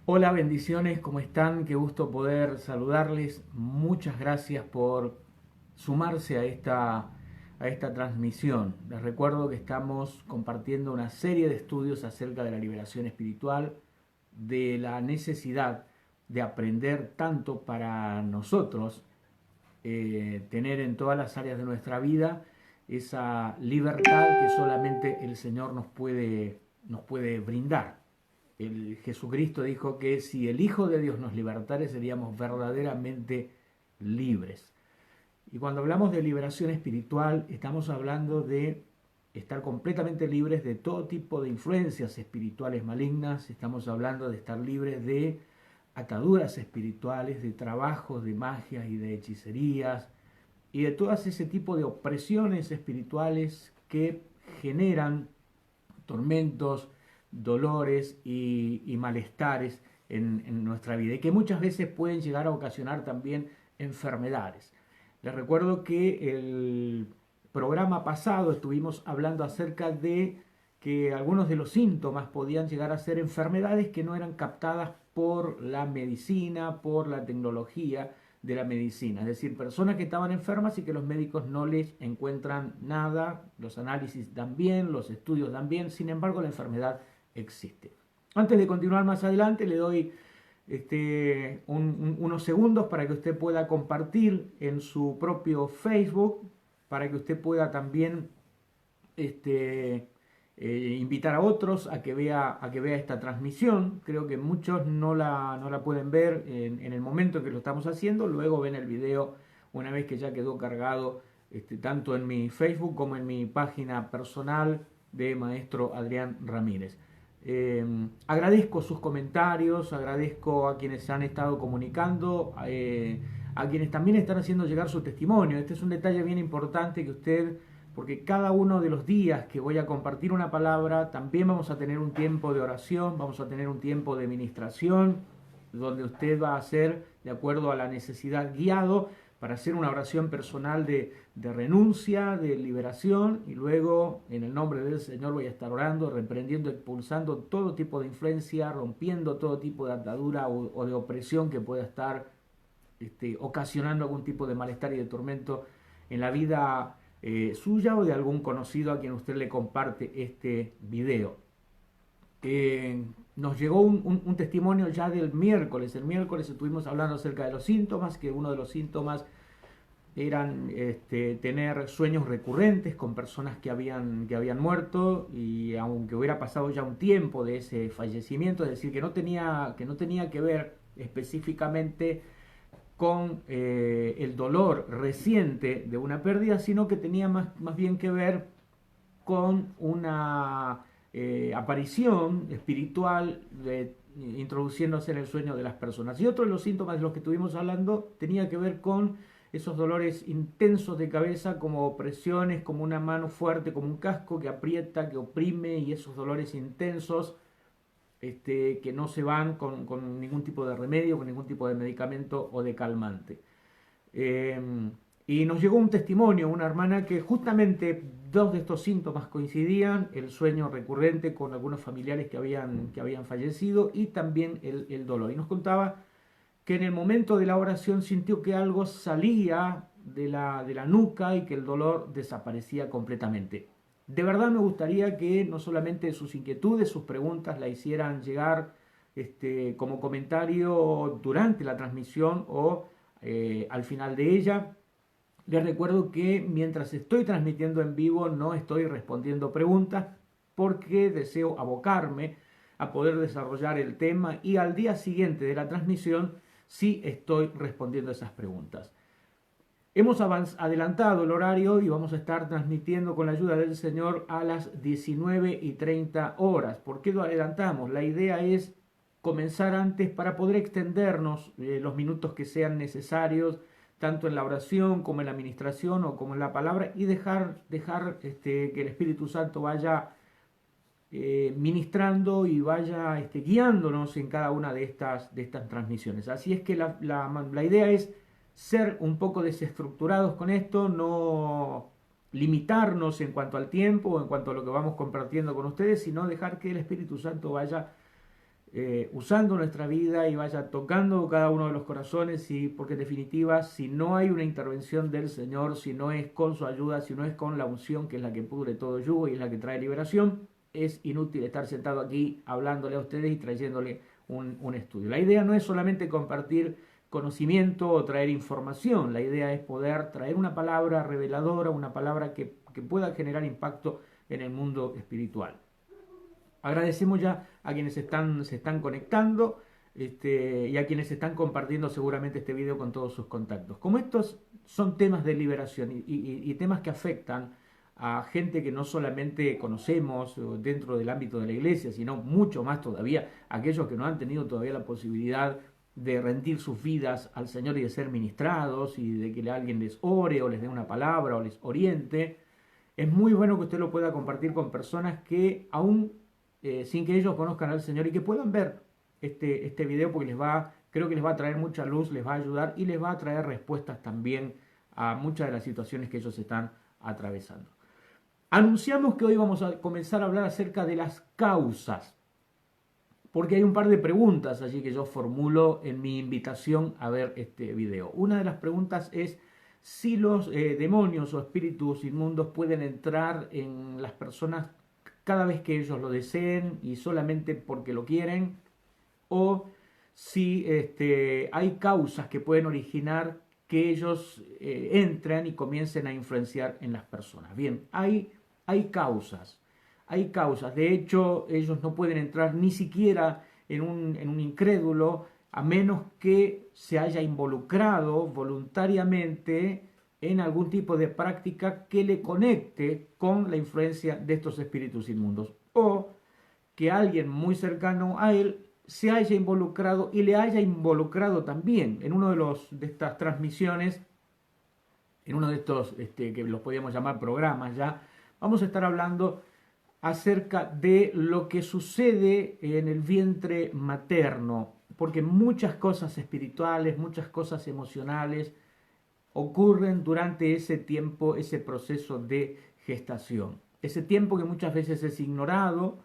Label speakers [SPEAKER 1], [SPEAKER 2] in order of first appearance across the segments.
[SPEAKER 1] Hola, bendiciones, ¿cómo están? Qué gusto poder saludarles. Muchas gracias por sumarse a esta transmisión. Les recuerdo que estamos compartiendo una serie de estudios acerca de la liberación espiritual, de la necesidad de aprender tanto para nosotros, tener en todas las áreas de nuestra vida esa libertad que solamente el Señor nos puede brindar. Jesucristo dijo que si el Hijo de Dios nos libertare, seríamos verdaderamente libres. Y cuando hablamos de liberación espiritual, estamos hablando de estar completamente libres de todo tipo de influencias espirituales malignas, estamos hablando de estar libres de ataduras espirituales, de trabajos de magias y de hechicerías, y de todas ese tipo de opresiones espirituales que generan tormentos, dolores y malestares en nuestra vida y que muchas veces pueden llegar a ocasionar también enfermedades. Les recuerdo que el programa pasado estuvimos hablando acerca de que algunos de los síntomas podían llegar a ser enfermedades que no eran captadas por la medicina, por la tecnología de la medicina, es decir, personas que estaban enfermas y que los médicos no les encuentran nada, los análisis dan bien, los estudios dan bien, sin embargo la enfermedad existe. Antes de continuar más adelante, le doy unos segundos para que usted pueda compartir en su propio Facebook, para que usted pueda también invitar a otros a que vea esta transmisión. Creo que muchos no la pueden ver en el momento en que lo estamos haciendo, luego ven el video una vez que ya quedó cargado, tanto en mi Facebook como en mi página personal de Maestro Adrián Ramírez. Agradezco sus comentarios, agradezco a quienes se han estado comunicando, a quienes también están haciendo llegar su testimonio. Este es un detalle bien importante que usted, porque cada uno de los días que voy a compartir una palabra, también vamos a tener un tiempo de oración, vamos a tener un tiempo de ministración, donde usted va a ser, de acuerdo a la necesidad, guiado para hacer una oración personal de renuncia, de liberación, y luego en el nombre del Señor voy a estar orando, reprendiendo, expulsando todo tipo de influencia, rompiendo todo tipo de atadura o de opresión que pueda estar ocasionando algún tipo de malestar y de tormento en la vida suya o de algún conocido a quien usted le comparte este video. Nos llegó un testimonio ya del miércoles. El miércoles estuvimos hablando acerca de los síntomas, que uno de los síntomas eran tener sueños recurrentes con personas que habían muerto, y aunque hubiera pasado ya un tiempo de ese fallecimiento, es decir, que no tenía que ver específicamente con el dolor reciente de una pérdida, sino que tenía más bien que ver con una aparición espiritual introduciéndose en el sueño de las personas. Y otro de los síntomas de los que estuvimos hablando tenía que ver con esos dolores intensos de cabeza, como opresiones, como una mano fuerte, como un casco que aprieta, que oprime, y esos dolores intensos que no se van con ningún tipo de remedio, con ningún tipo de medicamento o de calmante. Eh, y nos llegó un testimonio, una hermana, que justamente dos de estos síntomas coincidían: el sueño recurrente con algunos familiares que habían fallecido, y también el dolor. Y nos contaba que en el momento de la oración sintió que algo salía de la nuca y que el dolor desaparecía completamente. De verdad me gustaría que no solamente sus inquietudes, sus preguntas la hicieran llegar como comentario durante la transmisión o al final de ella. Les recuerdo que mientras estoy transmitiendo en vivo no estoy respondiendo preguntas, porque deseo abocarme a poder desarrollar el tema, y al día siguiente de la transmisión sí estoy respondiendo esas preguntas. Hemos adelantado el horario y vamos a estar transmitiendo con la ayuda del Señor a las 19:30 horas. ¿Por qué lo adelantamos? La idea es comenzar antes para poder extendernos los minutos que sean necesarios, tanto en la oración como en la administración o como en la palabra, y dejar que el Espíritu Santo vaya ministrando y vaya guiándonos en cada una de estas transmisiones. Así es que la idea es ser un poco desestructurados con esto, no limitarnos en cuanto al tiempo o en cuanto a lo que vamos compartiendo con ustedes, sino dejar que el Espíritu Santo vaya usando nuestra vida y vaya tocando cada uno de los corazones, y porque en definitiva, si no hay una intervención del Señor, si no es con su ayuda, si no es con la unción, que es la que pudre todo yugo y es la que trae liberación, es inútil estar sentado aquí hablándole a ustedes y trayéndole un estudio. La idea no es solamente compartir conocimiento o traer información, la idea es poder traer una palabra reveladora, una palabra que pueda generar impacto en el mundo espiritual. Agradecemos ya a quienes se están conectando y a quienes están compartiendo seguramente este video con todos sus contactos. Como estos son temas de liberación y temas que afectan a gente que no solamente conocemos dentro del ámbito de la iglesia, sino mucho más todavía aquellos que no han tenido todavía la posibilidad de rendir sus vidas al Señor y de ser ministrados y de que alguien les ore o les dé una palabra o les oriente. Es muy bueno que usted lo pueda compartir con personas que aún sin que ellos conozcan al Señor y que puedan ver este video, porque creo que les va a traer mucha luz, les va a ayudar y les va a traer respuestas también a muchas de las situaciones que ellos están atravesando. Anunciamos que hoy vamos a comenzar a hablar acerca de las causas, porque hay un par de preguntas allí que yo formulo en mi invitación a ver este video. Una de las preguntas es si los demonios o espíritus inmundos pueden entrar en las personas cada vez que ellos lo deseen y solamente porque lo quieren, o si hay causas que pueden originar que ellos entren y comiencen a influenciar en las personas. Bien, hay causas. Hay causas. De hecho, ellos no pueden entrar ni siquiera en un incrédulo a menos que se haya involucrado voluntariamente en algún tipo de práctica que le conecte con la influencia de estos espíritus inmundos, o que alguien muy cercano a él se haya involucrado y le haya involucrado también en uno de estas transmisiones, en uno de estos que los podríamos llamar programas ya. Vamos a estar hablando acerca de lo que sucede en el vientre materno, porque muchas cosas espirituales, muchas cosas emocionales ocurren durante ese tiempo, ese proceso de gestación. Ese tiempo que muchas veces es ignorado,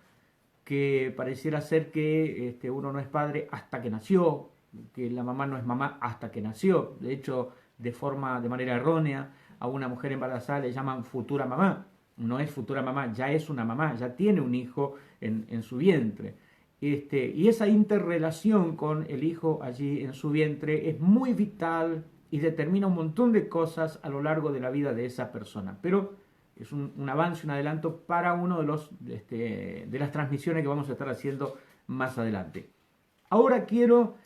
[SPEAKER 1] que pareciera ser que uno no es padre hasta que nació, que la mamá no es mamá hasta que nació. De hecho, de manera errónea, a una mujer embarazada le llaman futura mamá. No es futura mamá, ya es una mamá, ya tiene un hijo en su vientre. Y esa interrelación con el hijo allí en su vientre es muy vital y determina un montón de cosas a lo largo de la vida de esa persona. Pero es un avance, un adelanto para uno de las transmisiones que vamos a estar haciendo más adelante. Ahora quiero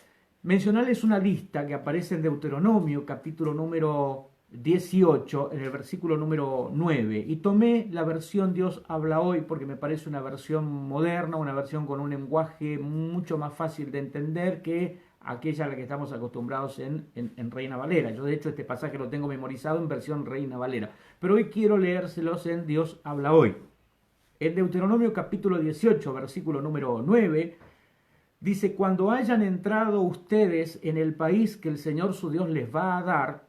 [SPEAKER 1] mencionarles una lista que aparece en Deuteronomio, capítulo número 18, en el versículo número 9. Y tomé la versión Dios habla hoy porque me parece una versión moderna, una versión con un lenguaje mucho más fácil de entender que aquella a la que estamos acostumbrados en Reina Valera. Yo de hecho este pasaje lo tengo memorizado en versión Reina Valera, pero hoy quiero leérselos en Dios habla hoy. En Deuteronomio capítulo 18, versículo número 9, dice: cuando hayan entrado ustedes en el país que el Señor su Dios les va a dar,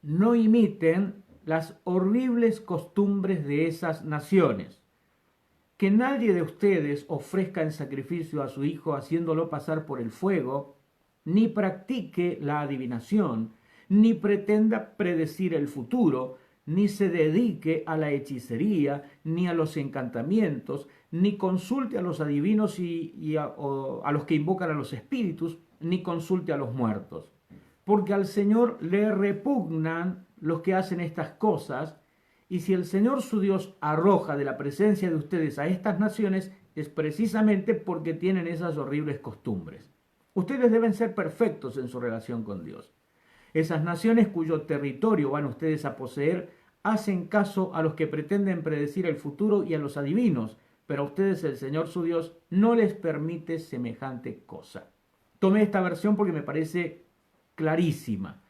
[SPEAKER 1] no imiten las horribles costumbres de esas naciones. Que nadie de ustedes ofrezca en sacrificio a su hijo haciéndolo pasar por el fuego, ni practique la adivinación, ni pretenda predecir el futuro, ni se dedique a la hechicería, ni a los encantamientos, ni consulte a los adivinos o a los que invocan a los espíritus, ni consulte a los muertos. Porque al Señor le repugnan los que hacen estas cosas, y si el Señor su Dios arroja de la presencia de ustedes a estas naciones, es precisamente porque tienen esas horribles costumbres. Ustedes deben ser perfectos en su relación con Dios. Esas naciones cuyo territorio van ustedes a poseer hacen caso a los que pretenden predecir el futuro y a los adivinos, pero a ustedes el Señor su Dios no les permite semejante cosa. Tomé esta versión porque me parece clarísima.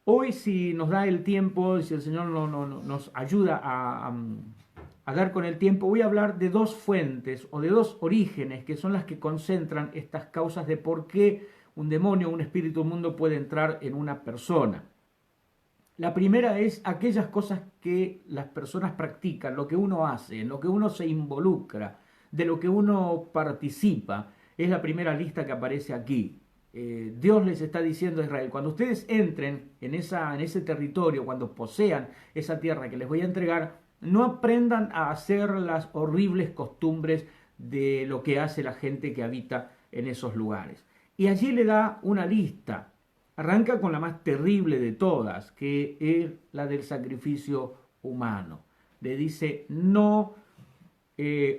[SPEAKER 1] Hoy, si nos da el tiempo, si el Señor nos ayuda a dar con el tiempo, voy a hablar de dos fuentes o de dos orígenes que son las que concentran estas causas de por qué un demonio o un espíritu inmundo puede entrar en una persona. La primera es aquellas cosas que las personas practican, lo que uno hace, en lo que uno se involucra, de lo que uno participa, es la primera lista que aparece aquí. Dios les está diciendo a Israel, cuando ustedes entren en ese territorio, cuando posean esa tierra que les voy a entregar, no aprendan a hacer las horribles costumbres de lo que hace la gente que habita en esos lugares. Y allí le da una lista. Arranca con la más terrible de todas, que es la del sacrificio humano. Le dice, no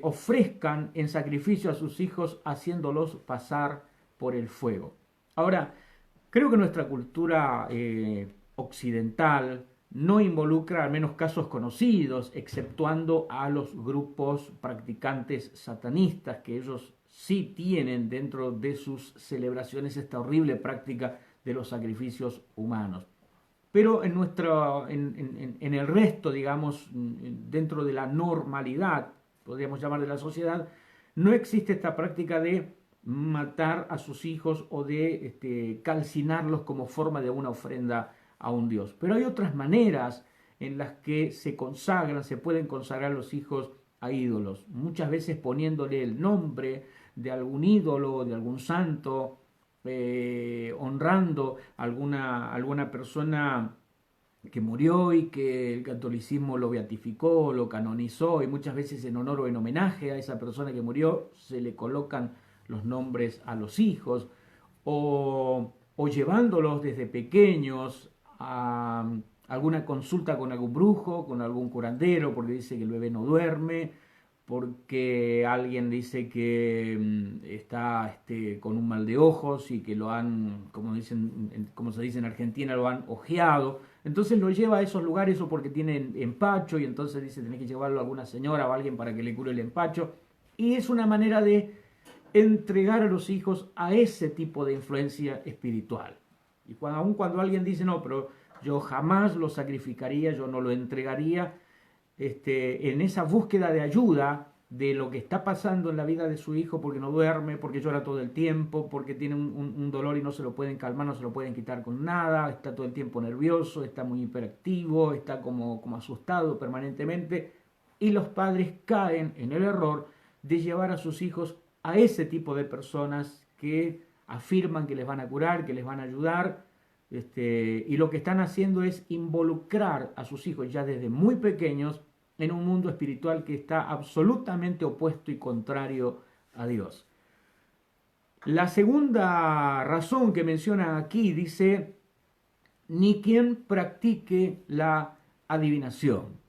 [SPEAKER 1] ofrezcan en sacrificio a sus hijos haciéndolos pasar por el fuego. Ahora, creo que nuestra cultura occidental no involucra, al menos casos conocidos, exceptuando a los grupos practicantes satanistas, que ellos sí tienen dentro de sus celebraciones esta horrible práctica de los sacrificios humanos. Pero en el resto, digamos, dentro de la normalidad, podríamos llamar de la sociedad, no existe esta práctica de matar a sus hijos o de calcinarlos como forma de una ofrenda a un dios. Pero hay otras maneras en las que se pueden consagrar los hijos a ídolos, muchas veces poniéndole el nombre de algún ídolo, de algún santo, honrando a alguna persona que murió y que el catolicismo lo beatificó, lo canonizó, y muchas veces en honor o en homenaje a esa persona que murió se le colocan los nombres a los hijos, o llevándolos desde pequeños a alguna consulta con algún brujo, con algún curandero, porque dice que el bebé no duerme, porque alguien dice que está con un mal de ojos y que lo han, como se dice en Argentina, lo han ojeado. Entonces lo lleva a esos lugares, o porque tiene empacho, y entonces dice tenés que llevarlo a alguna señora o a alguien para que le cure el empacho. Y es una manera de entregar a los hijos a ese tipo de influencia espiritual. Y aun cuando alguien dice, no, pero yo jamás lo sacrificaría, yo no lo entregaría, en esa búsqueda de ayuda de lo que está pasando en la vida de su hijo, porque no duerme, porque llora todo el tiempo, porque tiene un dolor y no se lo pueden calmar, no se lo pueden quitar con nada, está todo el tiempo nervioso, está muy hiperactivo, está como asustado permanentemente, y los padres caen en el error de llevar a sus hijos a ese tipo de personas que afirman que les van a curar, que les van a ayudar, y lo que están haciendo es involucrar a sus hijos ya desde muy pequeños en un mundo espiritual que está absolutamente opuesto y contrario a Dios. La segunda razón que menciona aquí dice, ni quien practique la adivinación.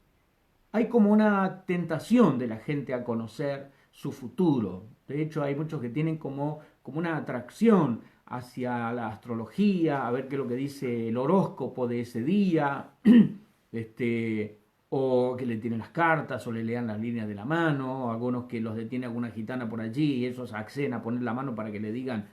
[SPEAKER 1] Hay como una tentación de la gente a conocer su futuro. De hecho, hay muchos que tienen como una atracción hacia la astrología, a ver qué es lo que dice el horóscopo de ese día, o que le tienen las cartas, o le lean las líneas de la mano, o algunos que los detiene alguna gitana por allí, y esos acceden a poner la mano para que le digan,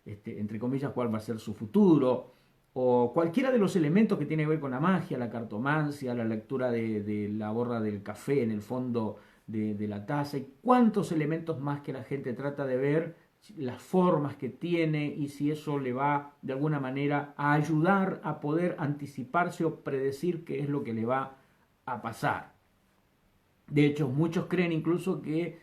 [SPEAKER 1] entre comillas, cuál va a ser su futuro, o cualquiera de los elementos que tiene que ver con la magia, la cartomancia, la lectura de la borra del café en el fondo de la taza, y cuántos elementos más que la gente trata de ver, las formas que tiene, y si eso le va de alguna manera a ayudar a poder anticiparse o predecir qué es lo que le va a pasar. De hecho, muchos creen incluso que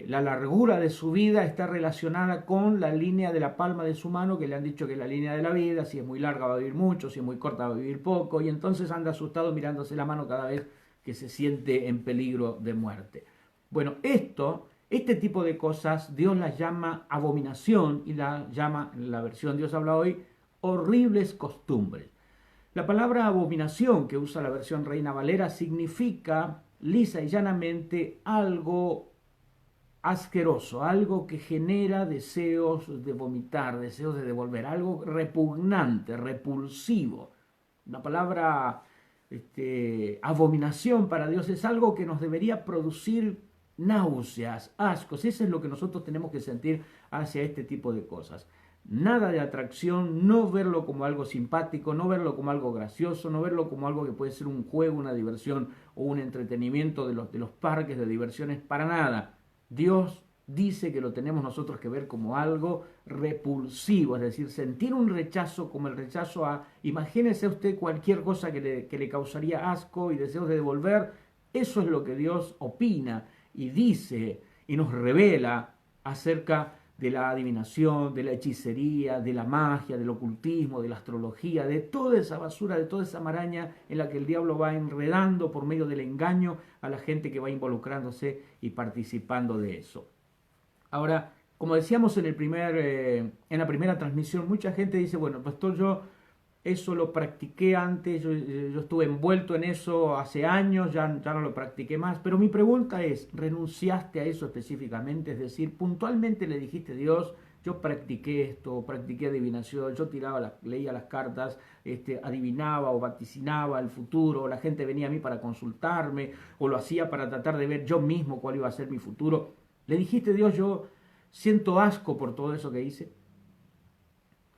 [SPEAKER 1] la largura de su vida está relacionada con la línea de la palma de su mano, que le han dicho que es la línea de la vida. Si es muy larga va a vivir mucho, si es muy corta va a vivir poco, y entonces anda asustado mirándose la mano cada vez que se siente en peligro de muerte. Bueno, este tipo de cosas Dios las llama abominación, y las llama, en la versión Dios habla hoy, horribles costumbres. La palabra abominación, que usa la versión Reina Valera, significa lisa y llanamente algo asqueroso, algo que genera deseos de vomitar, deseos de devolver, algo repugnante, repulsivo. La palabra abominación para Dios es algo que nos debería producir náuseas, ascos. Eso es lo que nosotros tenemos que sentir hacia este tipo de cosas. Nada de atracción, no verlo como algo simpático, no verlo como algo gracioso, no verlo como algo que puede ser un juego, una diversión o un entretenimiento de los parques de diversiones, para nada. Dios dice que lo tenemos nosotros que ver como algo repulsivo, es decir, sentir un rechazo como el rechazo a, imagínese usted cualquier cosa que le causaría asco y deseos de devolver. Eso es lo que Dios opina y dice y nos revela acerca de la adivinación, de la hechicería, de la magia, del ocultismo, de la astrología, de toda esa basura, de toda esa maraña en la que el diablo va enredando por medio del engaño a la gente que va involucrándose y participando de eso. Ahora, como decíamos en la primera transmisión, mucha gente dice, bueno, pastor, yo eso lo practiqué antes, yo estuve envuelto en eso hace años, ya no lo practiqué más, pero mi pregunta es, ¿renunciaste a eso específicamente? Es decir, puntualmente le dijiste a Dios, yo practiqué esto, practiqué adivinación, yo leía las cartas, adivinaba o vaticinaba el futuro, la gente venía a mí para consultarme, o lo hacía para tratar de ver yo mismo cuál iba a ser mi futuro. Le dijiste, Dios, yo siento asco por todo eso que hice.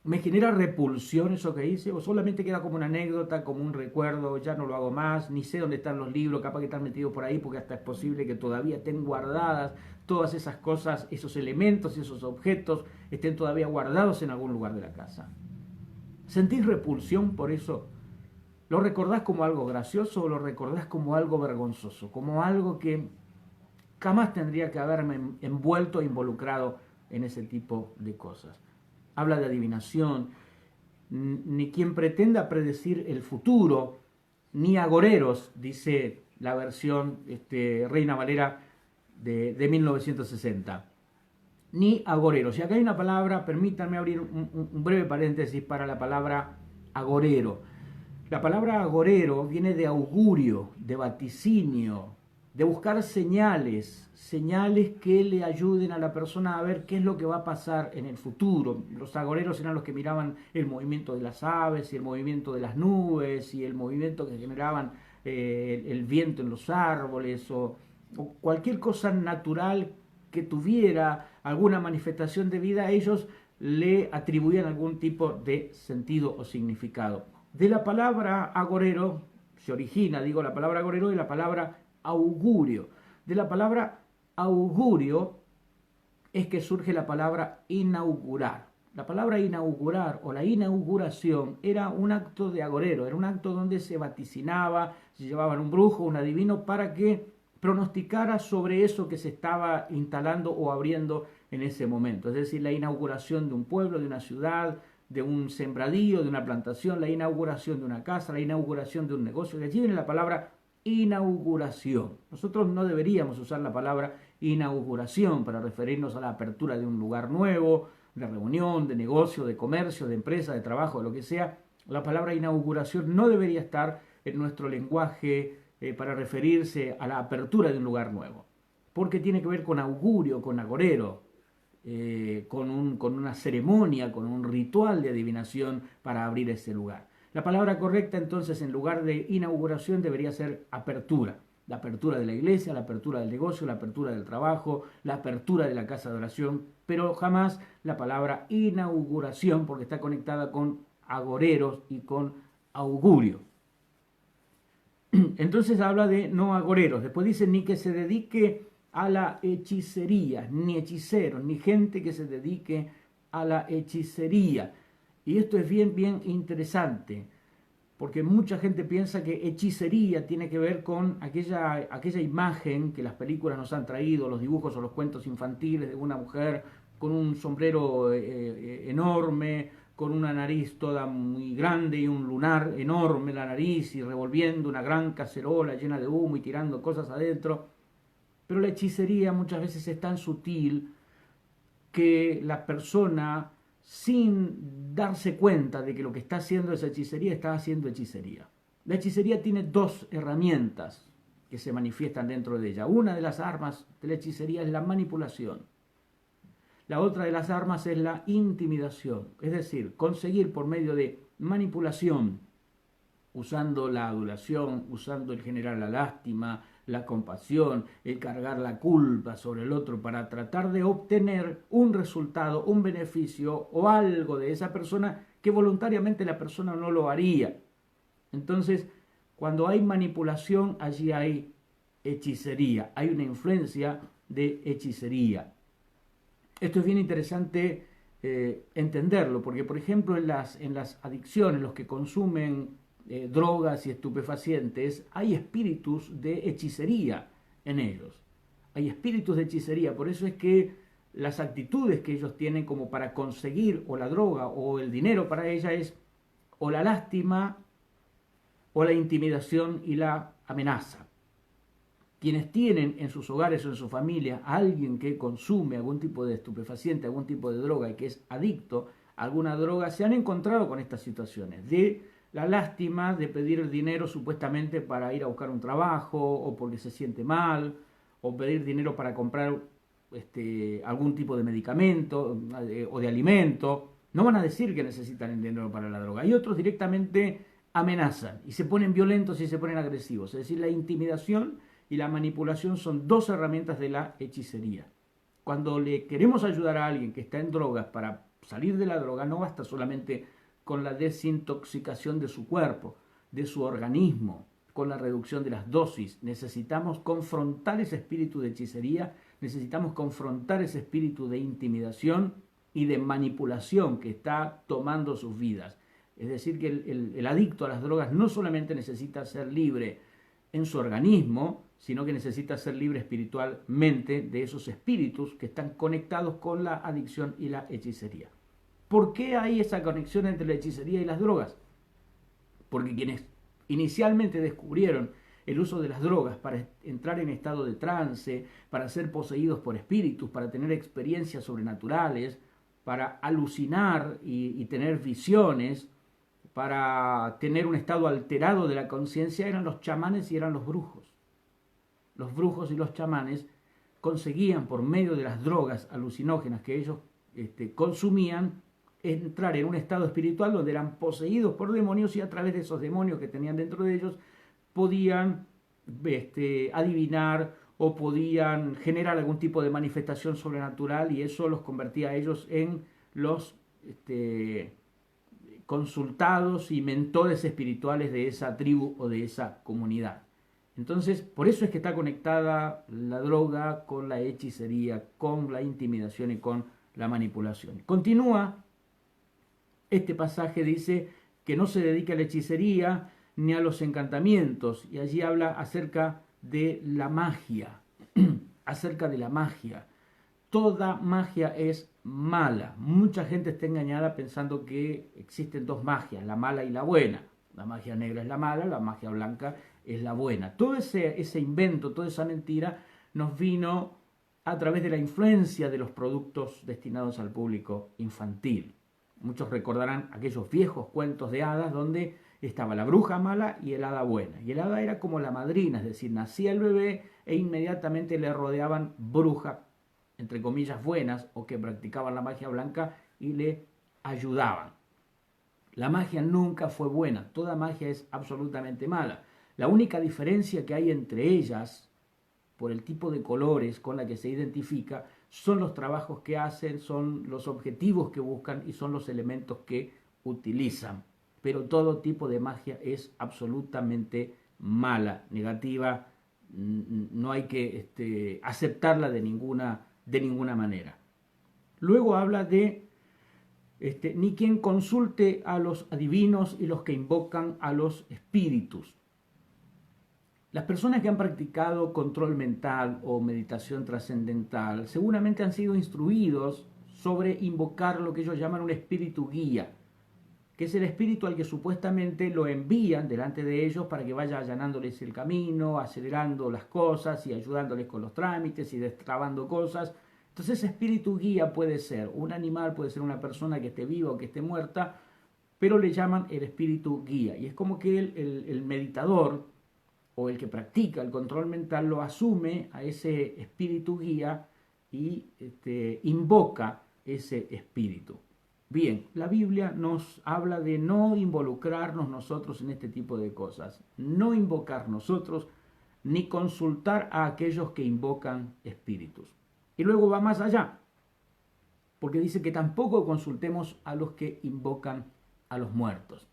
[SPEAKER 1] ¿Me genera repulsión eso que hice? ¿O solamente queda como una anécdota, como un recuerdo? Ya no lo hago más, ni sé dónde están los libros, capaz que están metidos por ahí, porque hasta es posible que todavía estén guardadas todas esas cosas, esos elementos, esos objetos, estén todavía guardados en algún lugar de la casa. ¿Sentís repulsión por eso? ¿Lo recordás como algo gracioso o lo recordás como algo vergonzoso? Como algo que jamás tendría que haberme envuelto e involucrado en ese tipo de cosas. Habla de adivinación, ni quien pretenda predecir el futuro, ni agoreros, dice la versión Reina Valera de 1960. Ni agoreros. Y acá hay una palabra, permítanme abrir un breve paréntesis para la palabra agorero. La palabra agorero viene de augurio, de vaticinio, de buscar señales que le ayuden a la persona a ver qué es lo que va a pasar en el futuro. Los agoreros eran los que miraban el movimiento de las aves y el movimiento de las nubes y el movimiento que generaban el viento en los árboles o cualquier cosa natural que tuviera alguna manifestación de vida, ellos le atribuían algún tipo de sentido o significado. De la palabra agorero se origina, la palabra agorero de la palabra augurio. De la palabra augurio es que surge la palabra inaugurar. La palabra inaugurar o la inauguración era un acto de agorero, era un acto donde se vaticinaba, se llevaban un brujo, un adivino para que pronosticara sobre eso que se estaba instalando o abriendo en ese momento. Es decir, la inauguración de un pueblo, de una ciudad, de un sembradío, de una plantación, la inauguración de una casa, la inauguración de un negocio. De allí viene la palabra inauguración. Nosotros no deberíamos usar la palabra inauguración para referirnos a la apertura de un lugar nuevo, de reunión, de negocio, de comercio, de empresa, de trabajo, de lo que sea. La palabra inauguración no debería estar en nuestro lenguaje para referirse a la apertura de un lugar nuevo, porque tiene que ver con augurio, con agorero, con una ceremonia, con un ritual de adivinación para abrir ese lugar. La palabra correcta entonces en lugar de inauguración debería ser apertura. La apertura de la iglesia, la apertura del negocio, la apertura del trabajo, la apertura de la casa de oración, pero jamás la palabra inauguración porque está conectada con agoreros y con augurio. Entonces habla de no agoreros. Después dice ni que se dedique a la hechicería, ni hechiceros, ni gente que se dedique a la hechicería. Y esto es bien interesante, porque mucha gente piensa que hechicería tiene que ver con aquella imagen que las películas nos han traído, los dibujos o los cuentos infantiles de una mujer con un sombrero enorme, con una nariz toda muy grande y un lunar enorme en la nariz y revolviendo una gran cacerola llena de humo y tirando cosas adentro. Pero la hechicería muchas veces es tan sutil que la persona, sin darse cuenta de que lo que está haciendo esa hechicería, está haciendo hechicería. La hechicería tiene dos herramientas que se manifiestan dentro de ella. Una de las armas de la hechicería es la manipulación. La otra de las armas es la intimidación, es decir, conseguir por medio de manipulación, usando la adulación, usando el generar la lástima, la compasión, el cargar la culpa sobre el otro para tratar de obtener un resultado, un beneficio o algo de esa persona que voluntariamente la persona no lo haría. Entonces, cuando hay manipulación, allí hay hechicería, hay una influencia de hechicería. Esto es bien interesante entenderlo, porque por ejemplo en las adicciones, los que consumen drogas y estupefacientes, hay espíritus de hechicería en ellos. Hay espíritus de hechicería, por eso es que las actitudes que ellos tienen como para conseguir o la droga o el dinero para ella es o la lástima o la intimidación y la amenaza. Quienes tienen en sus hogares o en su familia a alguien que consume algún tipo de estupefaciente, algún tipo de droga y que es adicto a alguna droga, se han encontrado con estas situaciones de la lástima, de pedir el dinero supuestamente para ir a buscar un trabajo o porque se siente mal, o pedir dinero para comprar algún tipo de medicamento o de alimento. No van a decir que necesitan el dinero para la droga. Y otros directamente amenazan y se ponen violentos y se ponen agresivos. Es decir, la intimidación y la manipulación son dos herramientas de la hechicería. Cuando le queremos ayudar a alguien que está en drogas para salir de la droga, no basta solamente con la desintoxicación de su cuerpo, de su organismo, con la reducción de las dosis. Necesitamos confrontar ese espíritu de hechicería, necesitamos confrontar ese espíritu de intimidación y de manipulación que está tomando sus vidas. Es decir, que el adicto a las drogas no solamente necesita ser libre en su organismo, sino que necesita ser libre espiritualmente de esos espíritus que están conectados con la adicción y la hechicería. ¿Por qué hay esa conexión entre la hechicería y las drogas? Porque quienes inicialmente descubrieron el uso de las drogas para entrar en estado de trance, para ser poseídos por espíritus, para tener experiencias sobrenaturales, para alucinar y tener visiones, para tener un estado alterado de la conciencia, eran los chamanes y eran los brujos. Los brujos y los chamanes conseguían por medio de las drogas alucinógenas que ellos consumían entrar en un estado espiritual donde eran poseídos por demonios y a través de esos demonios que tenían dentro de ellos podían adivinar o podían generar algún tipo de manifestación sobrenatural y eso los convertía a ellos en los consultados y mentores espirituales de esa tribu o de esa comunidad. Entonces, por eso es que está conectada la droga con la hechicería, con la intimidación y con la manipulación. Continúa este pasaje, dice que no se dedica a la hechicería ni a los encantamientos, y allí habla acerca de la magia, acerca de la magia. Toda magia es mala. Mucha gente está engañada pensando que existen dos magias, la mala y la buena. La magia negra es la mala, la magia blanca es la buena. Todo ese invento, toda esa mentira nos vino a través de la influencia de los productos destinados al público infantil. Muchos recordarán aquellos viejos cuentos de hadas donde estaba la bruja mala y el hada buena. Y el hada era como la madrina, es decir, nacía el bebé e inmediatamente le rodeaban brujas, entre comillas, buenas o que practicaban la magia blanca y le ayudaban. La magia nunca fue buena, toda magia es absolutamente mala. La única diferencia que hay entre ellas, por el tipo de colores con la que se identifica, son los trabajos que hacen, son los objetivos que buscan y son los elementos que utilizan. Pero todo tipo de magia es absolutamente mala, negativa, no hay que aceptarla de ninguna manera. Luego habla de ni quien consulte a los adivinos y los que invocan a los espíritus. Las personas que han practicado control mental o meditación trascendental seguramente han sido instruidos sobre invocar lo que ellos llaman un espíritu guía, que es el espíritu al que supuestamente lo envían delante de ellos para que vaya allanándoles el camino, acelerando las cosas y ayudándoles con los trámites y destrabando cosas. Entonces ese espíritu guía puede ser un animal, puede ser una persona que esté viva o que esté muerta, pero le llaman el espíritu guía. Y es como que el meditador o el que practica el control mental lo asume a ese espíritu guía y invoca ese espíritu. Bien, la Biblia nos habla de no involucrarnos nosotros en este tipo de cosas, no invocar nosotros ni consultar a aquellos que invocan espíritus. Y luego va más allá, porque dice que tampoco consultemos a los que invocan a los muertos.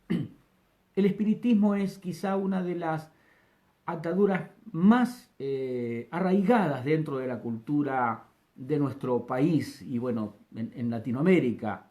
[SPEAKER 1] El espiritismo es quizá una de las ataduras más arraigadas dentro de la cultura de nuestro país y bueno, en Latinoamérica.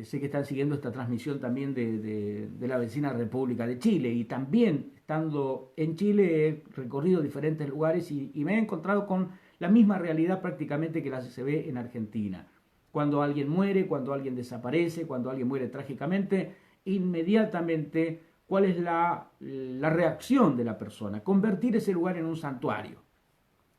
[SPEAKER 1] Sé que están siguiendo esta transmisión también de la vecina República de Chile y también estando en Chile he recorrido diferentes lugares y me he encontrado con la misma realidad prácticamente que la que se ve en Argentina. Cuando alguien muere, cuando alguien desaparece, cuando alguien muere trágicamente, inmediatamente, ¿cuál es la reacción de la persona? Convertir ese lugar en un santuario.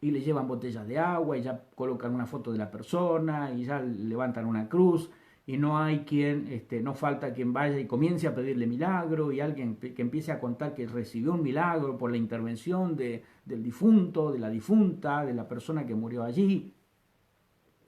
[SPEAKER 1] Y le llevan botellas de agua, y ya colocan una foto de la persona, y ya levantan una cruz, y no hay quien, no falta quien vaya y comience a pedirle milagro, y alguien que empiece a contar que recibió un milagro por la intervención del difunto, de la difunta, de la persona que murió allí.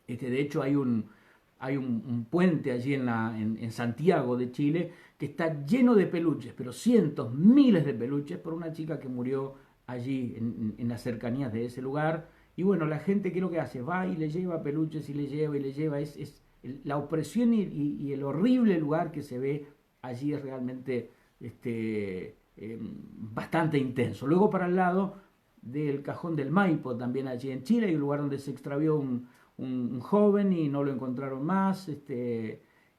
[SPEAKER 1] De hecho, hay un puente allí en Santiago de Chile que está lleno de peluches, pero cientos, miles de peluches por una chica que murió allí en las cercanías de ese lugar. Y bueno, la gente, ¿qué es lo que hace? Va y le lleva peluches y le lleva y le lleva. Es la opresión y el horrible lugar que se ve allí es realmente bastante intenso. Luego para el lado del Cajón del Maipo, también allí en Chile, hay un lugar donde se extravió un joven y no lo encontraron más,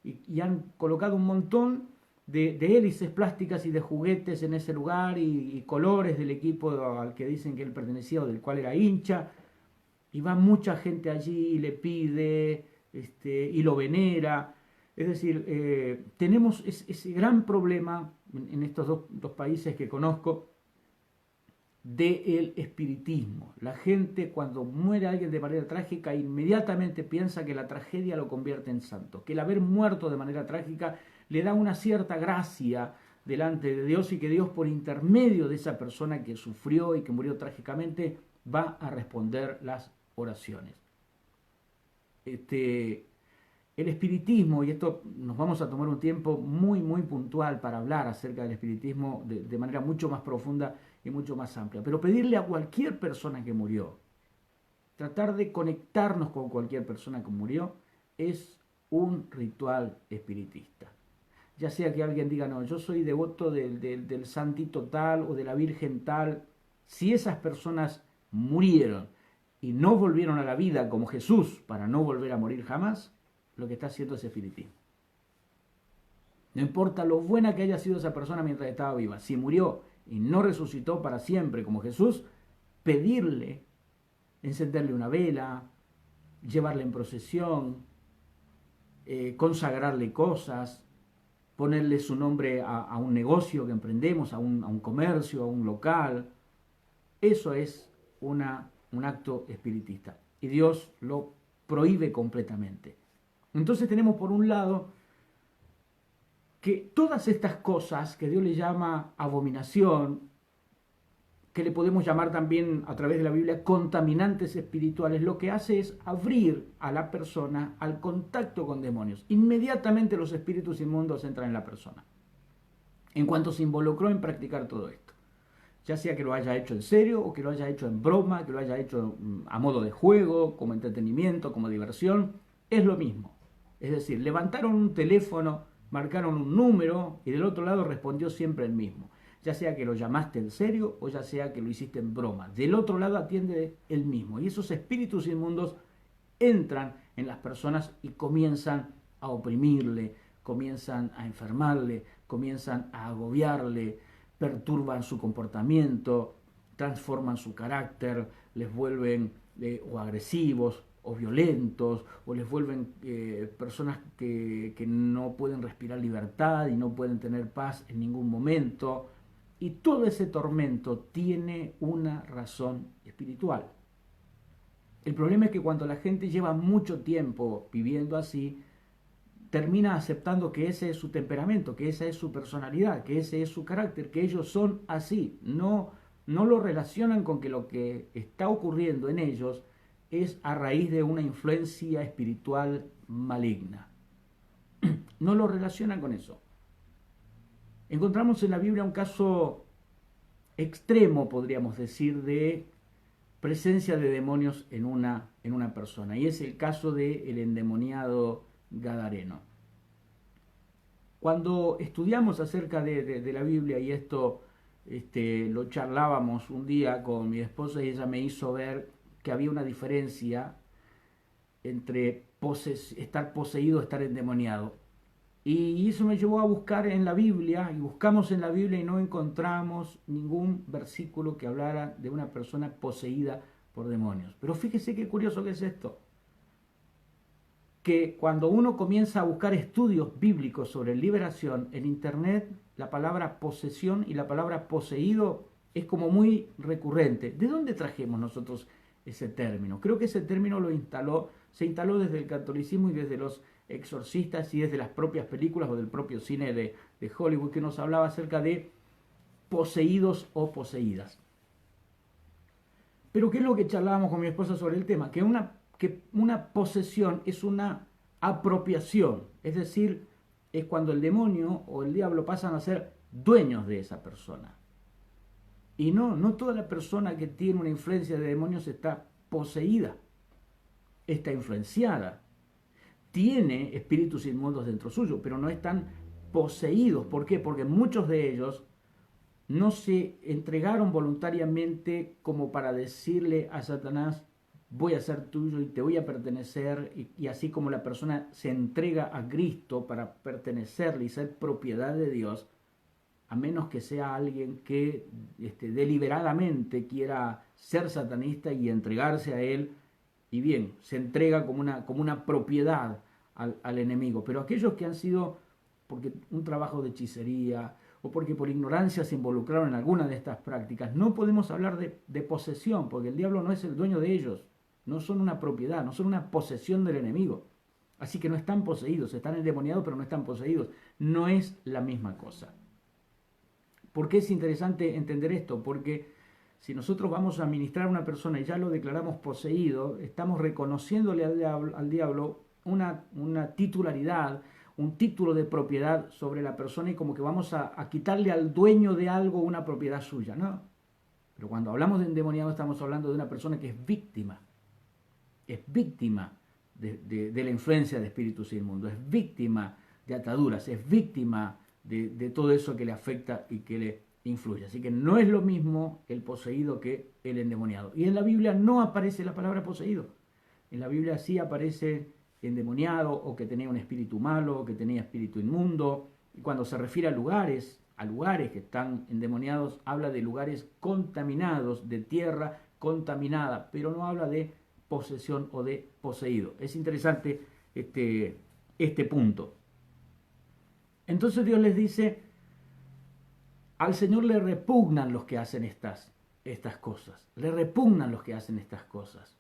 [SPEAKER 1] y han colocado un montón de hélices plásticas y de juguetes en ese lugar y colores del equipo al que dicen que él pertenecía o del cual era hincha, y va mucha gente allí y le pide y lo venera. Es decir, tenemos ese gran problema en estos dos países que conozco del espiritismo. La gente, cuando muere alguien de manera trágica, inmediatamente piensa que la tragedia lo convierte en santo, que el haber muerto de manera trágica le da una cierta gracia delante de Dios, y que Dios, por intermedio de esa persona que sufrió y que murió trágicamente, va a responder las oraciones. El espiritismo, y esto nos vamos a tomar un tiempo muy puntual para hablar acerca del espiritismo de manera mucho más profunda y mucho más amplia, pero pedirle a cualquier persona que murió, tratar de conectarnos con cualquier persona que murió, es un ritual espiritista. Ya sea que alguien diga, no, yo soy devoto del santito tal o de la virgen tal, si esas personas murieron y no volvieron a la vida como Jesús para no volver a morir jamás, lo que está haciendo es espiritismo. No importa lo buena que haya sido esa persona mientras estaba viva, si murió y no resucitó para siempre como Jesús, pedirle, encenderle una vela, llevarle en procesión, consagrarle cosas, ponerle su nombre a un negocio que emprendemos, a un comercio, a un local, eso es un acto espiritista, y Dios lo prohíbe completamente. Entonces tenemos por un lado que todas estas cosas que Dios le llama abominación, que le podemos llamar también a través de la Biblia contaminantes espirituales, lo que hace es abrir a la persona al contacto con demonios. Inmediatamente los espíritus inmundos entran en la persona, en cuanto se involucró en practicar todo esto. Ya sea que lo haya hecho en serio o que lo haya hecho en broma, que lo haya hecho a modo de juego, como entretenimiento, como diversión, es lo mismo. Es decir, levantaron un teléfono, marcaron un número y del otro lado respondió siempre el mismo. Ya sea que lo llamaste en serio o ya sea que lo hiciste en broma. Del otro lado atiende el mismo. Y esos espíritus inmundos entran en las personas y comienzan a oprimirle, comienzan a enfermarle, comienzan a agobiarle, perturban su comportamiento, transforman su carácter, les vuelven o agresivos o violentos, o les vuelven personas que no pueden respirar libertad y no pueden tener paz en ningún momento. Y todo ese tormento tiene una razón espiritual. El problema es que cuando la gente lleva mucho tiempo viviendo así, termina aceptando que ese es su temperamento, que esa es su personalidad, que ese es su carácter, que ellos son así. No lo relacionan con que lo que está ocurriendo en ellos es a raíz de una influencia espiritual maligna. No lo relacionan con eso. Encontramos en la Biblia un caso extremo, podríamos decir, de presencia de demonios en una persona, y es el caso del endemoniado Gadareno. Cuando estudiamos acerca de la Biblia, y esto lo charlábamos un día con mi esposa, y ella me hizo ver que había una diferencia entre estar poseído y estar endemoniado. Y eso me llevó a buscar en la Biblia, y buscamos en la Biblia y no encontramos ningún versículo que hablara de una persona poseída por demonios. Pero fíjese qué curioso que es esto. Que cuando uno comienza a buscar estudios bíblicos sobre liberación, en internet la palabra posesión y la palabra poseído es como muy recurrente. ¿De dónde trajimos nosotros ese término? Creo que ese término se instaló desde el catolicismo y desde los exorcistas y desde las propias películas o del propio cine de Hollywood, que nos hablaba acerca de poseídos o poseídas. Pero ¿qué es lo que charlábamos con mi esposa sobre el tema? Que una posesión es una apropiación, es decir, es cuando el demonio o el diablo pasan a ser dueños de esa persona. Y no toda la persona que tiene una influencia de demonios está poseída, está influenciada, tiene espíritus inmundos dentro suyo, pero no están poseídos. ¿Por qué? Porque muchos de ellos no se entregaron voluntariamente como para decirle a Satanás, voy a ser tuyo y te voy a pertenecer, y así como la persona se entrega a Cristo para pertenecerle y ser propiedad de Dios, a menos que sea alguien que deliberadamente quiera ser satanista y entregarse a él, y bien, se entrega como una propiedad al enemigo. Pero aquellos que han sido, porque un trabajo de hechicería, o porque por ignorancia se involucraron en alguna de estas prácticas, no podemos hablar de posesión, porque el diablo no es el dueño de ellos, no son una propiedad, no son una posesión del enemigo. Así que no están poseídos, están endemoniados, pero no están poseídos. No es la misma cosa. ¿Por qué es interesante entender esto? Porque si nosotros vamos a ministrar a una persona y ya lo declaramos poseído, estamos reconociéndole al diablo una titularidad, un título de propiedad sobre la persona, y como que vamos a quitarle al dueño de algo una propiedad suya, ¿no? Pero cuando hablamos de endemoniado estamos hablando de una persona que es víctima de la influencia de espíritus inmundos, es víctima de ataduras, es víctima de todo eso que le afecta y que le influye. Así que no es lo mismo el poseído que el endemoniado. Y en la Biblia no aparece la palabra poseído. En la Biblia sí aparece endemoniado, o que tenía un espíritu malo, o que tenía espíritu inmundo. Y cuando se refiere a lugares que están endemoniados, habla de lugares contaminados, de tierra contaminada, pero no habla de posesión o de poseído. Es interesante este punto. Entonces Dios les dice, al Señor le repugnan los que hacen estas cosas, le repugnan los que hacen estas cosas.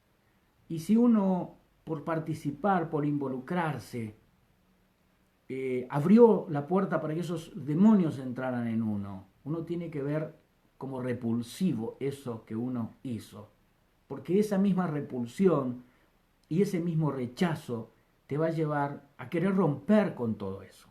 [SPEAKER 1] Y si uno, por participar, por involucrarse, abrió la puerta para que esos demonios entraran en uno tiene que ver como repulsivo eso que uno hizo. Porque esa misma repulsión y ese mismo rechazo te va a llevar a querer romper con todo eso,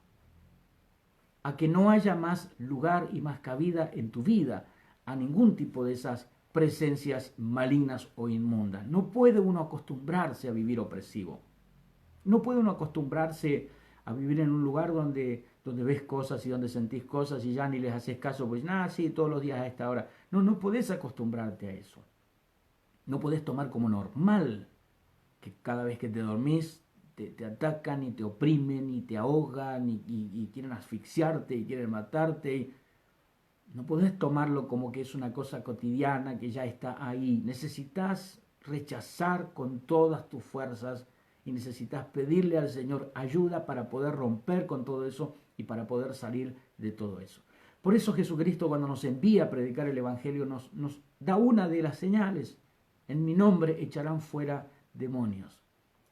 [SPEAKER 1] a que no haya más lugar y más cabida en tu vida a ningún tipo de esas presencias malignas o inmundas. No puede uno acostumbrarse a vivir opresivo. No puede uno acostumbrarse a vivir en un lugar donde ves cosas y donde sentís cosas y ya ni les haces caso, pues nada, sí, todos los días a esta hora. No podés acostumbrarte a eso. No podés tomar como normal que cada vez que te dormís te atacan y te oprimen y te ahogan y quieren asfixiarte y quieren matarte. No podés tomarlo como que es una cosa cotidiana que ya está ahí. Necesitas rechazar con todas tus fuerzas y necesitas pedirle al Señor ayuda para poder romper con todo eso y para poder salir de todo eso. Por eso Jesucristo, cuando nos envía a predicar el Evangelio, nos da una de las señales. En mi nombre echarán fuera demonios.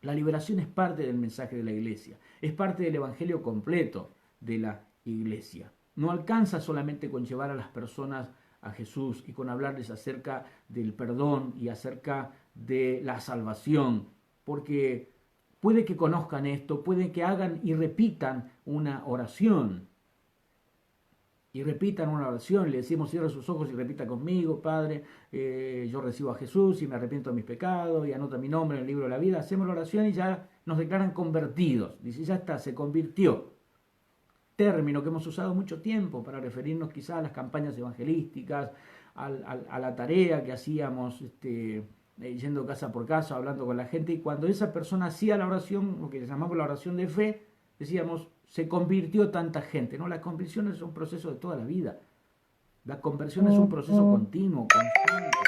[SPEAKER 1] La liberación es parte del mensaje de la iglesia, es parte del evangelio completo de la iglesia. No alcanza solamente con llevar a las personas a Jesús y con hablarles acerca del perdón y acerca de la salvación, porque puede que conozcan esto, puede que hagan y repitan una oración. Y repitan una oración, le decimos, cierra sus ojos y repita conmigo, Padre, yo recibo a Jesús y me arrepiento de mis pecados y anota mi nombre en el libro de la vida. Hacemos la oración y ya nos declaran convertidos. Dice, ya está, se convirtió. Término que hemos usado mucho tiempo para referirnos quizás a las campañas evangelísticas, a la tarea que hacíamos yendo casa por casa, hablando con la gente. Y cuando esa persona hacía la oración, lo que le llamamos la oración de fe, decíamos, se convirtió tanta gente. No, la conversión es un proceso de toda la vida. La conversión es un proceso continuo, constante.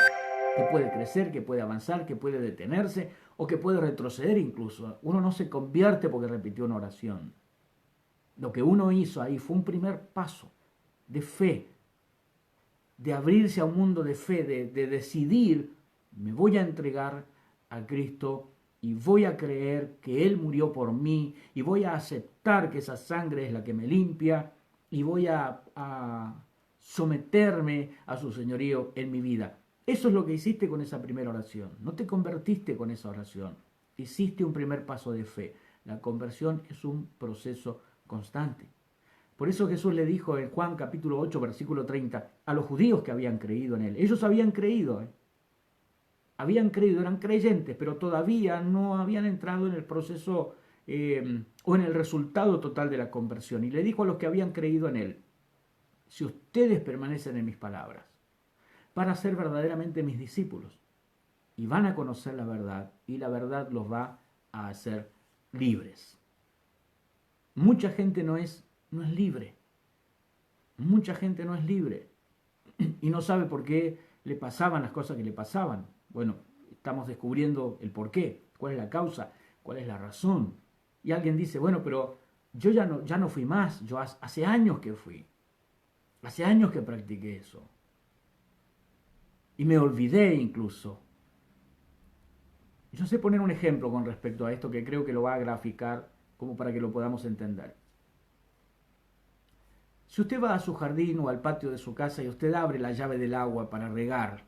[SPEAKER 1] que puede crecer, que puede avanzar, que puede detenerse o que puede retroceder incluso. Uno no se convierte porque repitió una oración. Lo que uno hizo ahí fue un primer paso de fe, de abrirse a un mundo de fe, de decidir, me voy a entregar a Cristo y voy a creer que Él murió por mí y voy a aceptar que esa sangre es la que me limpia y voy a someterme a su señorío en mi vida. Eso es lo que hiciste con esa primera oración. No te convertiste con esa oración. Hiciste un primer paso de fe. La conversión es un proceso constante. Por eso Jesús le dijo en Juan capítulo 8, versículo 30, a los judíos que habían creído en Él. Ellos habían creído, eran creyentes, pero todavía no habían entrado en el proceso o en el resultado total de la conversión. Y le dijo a los que habían creído en Él, si ustedes permanecen en mis palabras, van a ser verdaderamente mis discípulos y van a conocer la verdad y la verdad los va a hacer libres. Mucha gente no es libre. Mucha gente no es libre y no sabe por qué le pasaban las cosas que le pasaban. Bueno, estamos descubriendo el por qué, cuál es la causa, cuál es la razón. Y alguien dice, bueno, pero yo ya no fui más, yo hace años que fui, hace años que practiqué eso. Y me olvidé incluso. Yo sé poner un ejemplo con respecto a esto que creo que lo va a graficar como para que lo podamos entender. Si usted va a su jardín o al patio de su casa y usted abre la llave del agua para regar,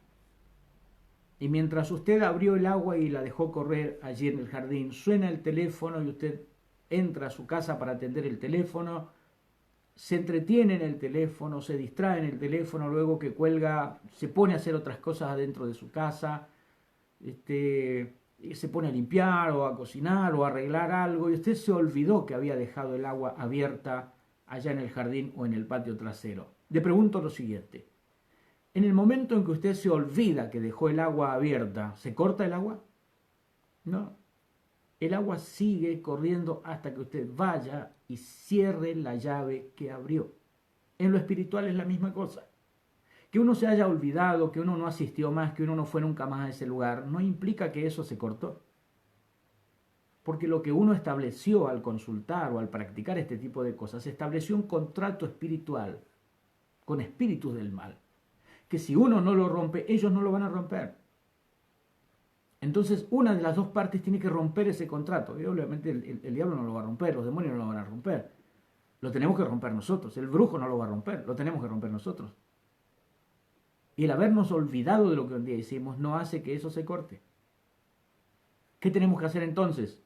[SPEAKER 1] y mientras usted abrió el agua y la dejó correr allí en el jardín, suena el teléfono y usted entra a su casa para atender el teléfono, se entretiene en el teléfono, se distrae en el teléfono, luego que cuelga, se pone a hacer otras cosas adentro de su casa, se pone a limpiar o a cocinar o a arreglar algo y usted se olvidó que había dejado el agua abierta allá en el jardín o en el patio trasero. Le pregunto lo siguiente, en el momento en que usted se olvida que dejó el agua abierta, ¿se corta el agua? No. El agua sigue corriendo hasta que usted vaya y cierre la llave que abrió. En lo espiritual es la misma cosa. Que uno se haya olvidado, que uno no asistió más, que uno no fue nunca más a ese lugar, no implica que eso se cortó. Porque lo que uno estableció al consultar o al practicar este tipo de cosas, estableció un contrato espiritual con espíritus del mal. Que si uno no lo rompe, ellos no lo van a romper. Entonces, una de las dos partes tiene que romper ese contrato. Y obviamente el diablo no lo va a romper, los demonios no lo van a romper. Lo tenemos que romper nosotros. El brujo no lo va a romper, lo tenemos que romper nosotros. Y el habernos olvidado de lo que un día hicimos no hace que eso se corte. ¿Qué tenemos que hacer entonces?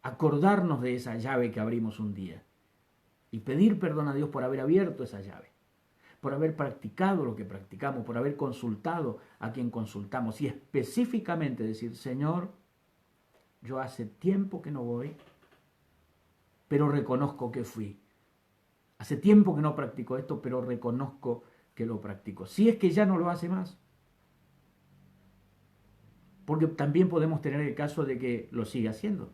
[SPEAKER 1] Acordarnos de esa llave que abrimos un día. Y pedir perdón a Dios por haber abierto esa llave. Por haber practicado lo que practicamos, por haber consultado a quien consultamos y específicamente decir, Señor, yo hace tiempo que no voy, pero reconozco que fui. Hace tiempo que no practico esto, pero reconozco que lo practico. Si es que ya no lo hace más. Porque también podemos tener el caso de que lo sigue haciendo.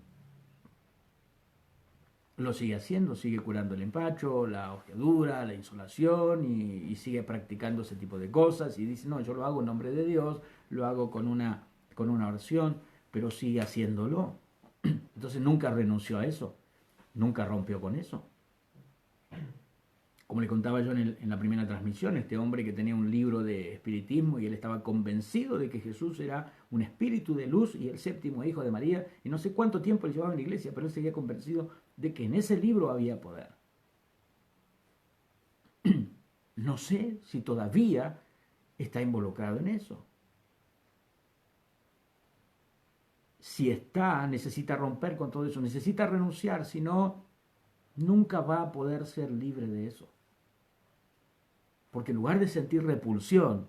[SPEAKER 1] Lo sigue haciendo, sigue curando el empacho, la ojeadura, la insolación y sigue practicando ese tipo de cosas y dice, no, yo lo hago en nombre de Dios, lo hago con una oración, pero sigue haciéndolo. Entonces nunca renunció a eso, nunca rompió con eso. Como le contaba yo en la primera transmisión, este hombre que tenía un libro de espiritismo y él estaba convencido de que Jesús era un espíritu de luz y el séptimo hijo de María, y no sé cuánto tiempo él llevaba en la iglesia, pero él seguía convencido de que en ese libro había poder. No sé si todavía está involucrado en eso. Si está, necesita romper con todo eso, necesita renunciar, si no, nunca va a poder ser libre de eso. Porque en lugar de sentir repulsión,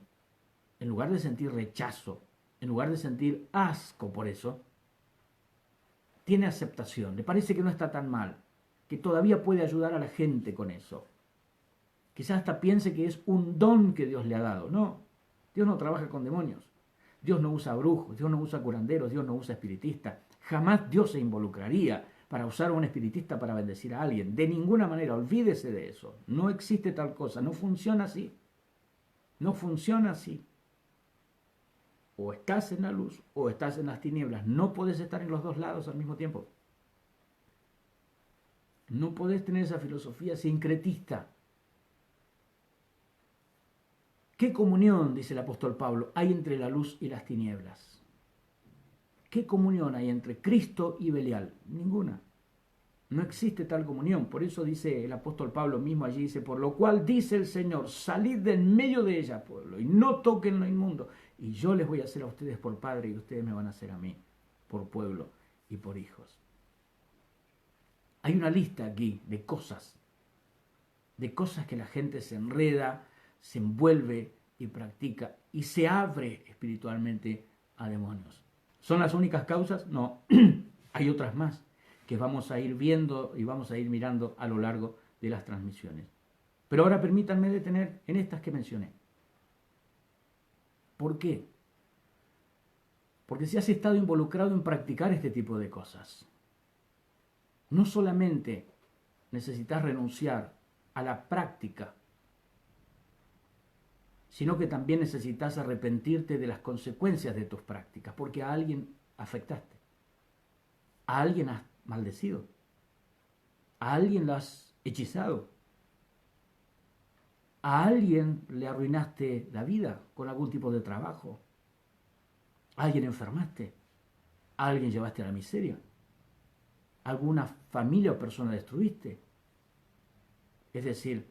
[SPEAKER 1] en lugar de sentir rechazo, en lugar de sentir asco por eso, tiene aceptación, le parece que no está tan mal, que todavía puede ayudar a la gente con eso. Quizás hasta piense que es un don que Dios le ha dado. No, Dios no trabaja con demonios. Dios no usa brujos, Dios no usa curanderos, Dios no usa espiritistas. Jamás Dios se involucraría para usar a un espiritista para bendecir a alguien. De ninguna manera, olvídese de eso. No existe tal cosa, no funciona así. No funciona así. O estás en la luz o estás en las tinieblas. No puedes estar en los dos lados al mismo tiempo. No podés tener esa filosofía sincretista. ¿Qué comunión, dice el apóstol Pablo, hay entre la luz y las tinieblas? ¿Qué comunión hay entre Cristo y Belial? Ninguna. No existe tal comunión. Por eso dice el apóstol Pablo mismo allí, dice, por lo cual dice el Señor, salid de en medio de ella, pueblo, y no toquen lo inmundo. Y yo les voy a hacer a ustedes por padre y ustedes me van a hacer a mí por pueblo y por hijos. Hay una lista aquí de cosas que la gente se enreda, se envuelve y practica y se abre espiritualmente a demonios. ¿Son las únicas causas? No, hay otras más que vamos a ir viendo y vamos a ir mirando a lo largo de las transmisiones. Pero ahora permítanme detener en estas que mencioné. ¿Por qué? Porque si has estado involucrado en practicar este tipo de cosas, no solamente necesitas renunciar a la práctica, sino que también necesitas arrepentirte de las consecuencias de tus prácticas, porque a alguien afectaste, a alguien has maldecido, a alguien lo has hechizado, a alguien le arruinaste la vida con algún tipo de trabajo, a alguien enfermaste, a alguien llevaste a la miseria, alguna familia o persona destruiste. Es decir,